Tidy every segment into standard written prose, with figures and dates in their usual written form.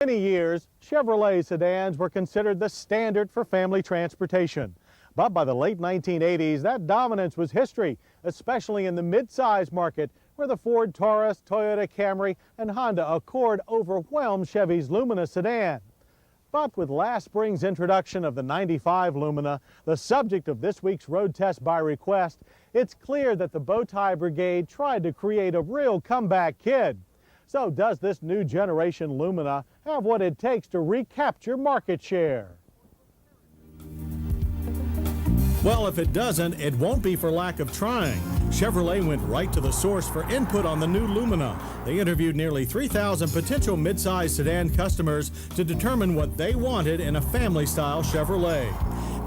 many years, Chevrolet sedans were considered the standard for family transportation. But by the late 1980s, that dominance was history, especially in the mid-size market, where the Ford Taurus, Toyota Camry, and Honda Accord overwhelmed Chevy's Lumina sedan. But with last spring's introduction of the '95 Lumina, the subject of this week's road test by request, it's clear that the Bowtie Brigade tried to create a real comeback kid. So does this new generation Lumina have what it takes to recapture market share? Well, if it doesn't, it won't be for lack of trying. Chevrolet went right to the source for input on the new Lumina. They interviewed nearly 3,000 potential midsize sedan customers to determine what they wanted in a family-style Chevrolet.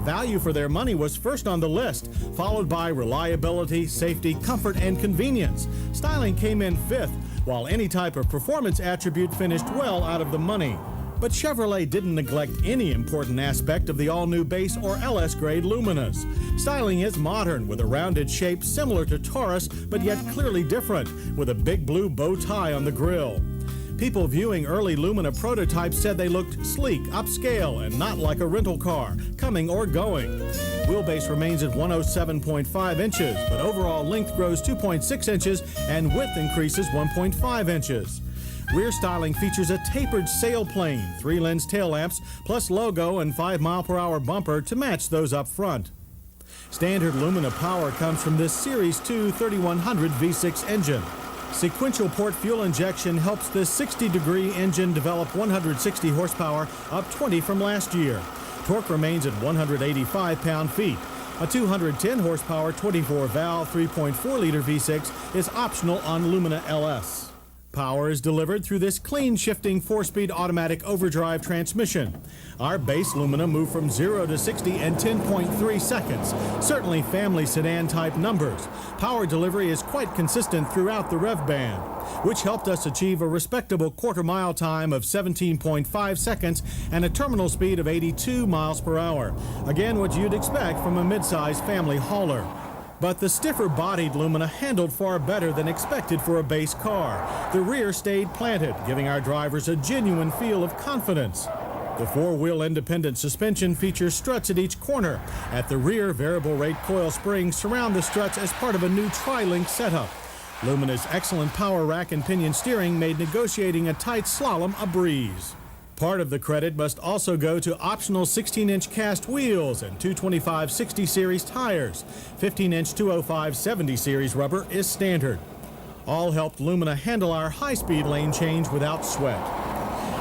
Value for their money was first on the list, followed by reliability, safety, comfort, and convenience. Styling came in fifth, while any type of performance attribute finished well out of the money. But Chevrolet didn't neglect any important aspect of the all-new base or LS-grade Luminas. Styling is modern, with a rounded shape similar to Taurus, but yet clearly different, with a big blue bow tie on the grille. People viewing early Lumina prototypes said they looked sleek, upscale, and not like a rental car, coming or going. Wheelbase remains at 107.5 inches, but overall length grows 2.6 inches and width increases 1.5 inches. Rear styling features a tapered sailplane, 3-lens tail lamps, plus logo and 5-mile-per-hour bumper to match those up front. Standard Lumina power comes from this Series 2 3100 V6 engine. Sequential port fuel injection helps this 60-degree engine develop 160 horsepower, up 20 from last year. Torque remains at 185 pound-feet. A 210 horsepower 24-valve 3.4-liter V6 is optional on Lumina LS. Power is delivered through this clean shifting 4-speed automatic overdrive transmission. Our base Lumina moved from 0 to 60 in 10.3 seconds. Certainly family sedan type numbers. Power delivery is quite consistent throughout the rev band, which helped us achieve a respectable quarter-mile time of 17.5 seconds and a terminal speed of 82 miles per hour. Again, what you'd expect from a mid-size family hauler. But the stiffer-bodied Lumina handled far better than expected for a base car. The rear stayed planted, giving our drivers a genuine feel of confidence. The 4-wheel independent suspension features struts at each corner. At the rear, variable rate coil springs surround the struts as part of a new tri-link setup. Lumina's excellent power rack and pinion steering made negotiating a tight slalom a breeze. Part of the credit must also go to optional 16-inch cast wheels and 225/60 series tires. 15-inch 205/70 series rubber is standard. All helped Lumina handle our high-speed lane change without sweat.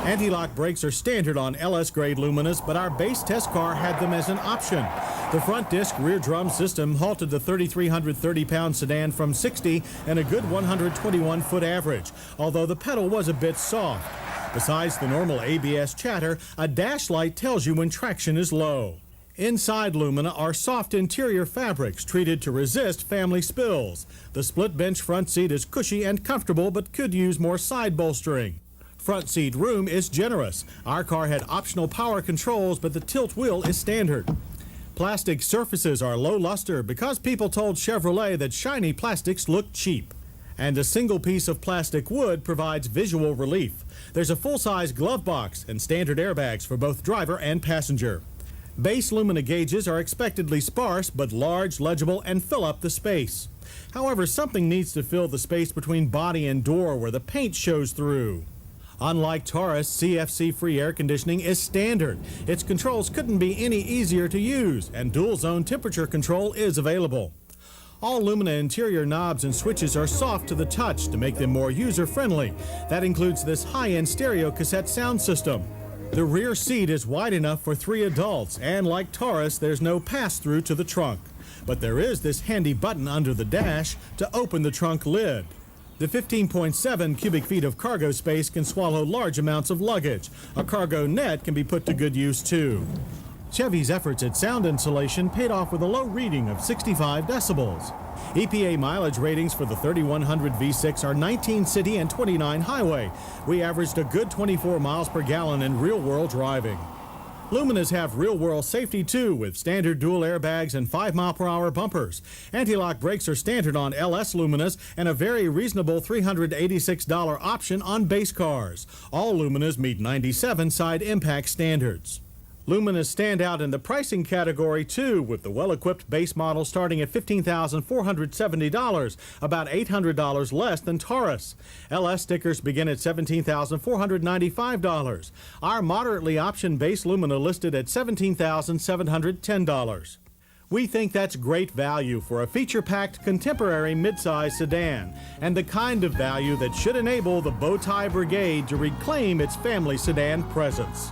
Anti-lock brakes are standard on LS-grade Luminas, but our base test car had them as an option. The front disc rear drum system halted the 3,330-pound sedan from 60 and a good 121-foot average, although the pedal was a bit soft. Besides the normal ABS chatter, a dash light tells you when traction is low. Inside Lumina are soft interior fabrics treated to resist family spills. The split bench front seat is cushy and comfortable, but could use more side bolstering. Front seat room is generous. Our car had optional power controls, but the tilt wheel is standard. Plastic surfaces are low luster because people told Chevrolet that shiny plastics look cheap. And a single piece of plastic wood provides visual relief. There's a full-size glove box and standard airbags for both driver and passenger. Base Lumina gauges are expectedly sparse but large, legible, and fill up the space. However, something needs to fill the space between body and door where the paint shows through. Unlike Taurus, CFC-free air conditioning is standard. Its controls couldn't be any easier to use, and dual-zone temperature control is available. All Lumina interior knobs and switches are soft to the touch to make them more user-friendly. That includes this high-end stereo cassette sound system. The rear seat is wide enough for 3 adults, and like Taurus, there's no pass-through to the trunk. But there is this handy button under the dash to open the trunk lid. The 15.7 cubic feet of cargo space can swallow large amounts of luggage. A cargo net can be put to good use, too. Chevy's efforts at sound insulation paid off with a low reading of 65 decibels. EPA mileage ratings for the 3100 V6 are 19 city and 29 highway. We averaged a good 24 miles per gallon in real-world driving. Luminas have real-world safety too, with standard dual airbags and 5-mile-per-hour bumpers. Anti-lock brakes are standard on LS Luminas and a very reasonable $386 option on base cars. All Luminas meet 97 side impact standards. Luminas stand out in the pricing category too, with the well-equipped base model starting at $15,470, about $800 less than Taurus. LS stickers begin at $17,495. Our moderately optioned base Lumina listed at $17,710. We think that's great value for a feature-packed contemporary midsize sedan, and the kind of value that should enable the Bowtie Brigade to reclaim its family sedan presence.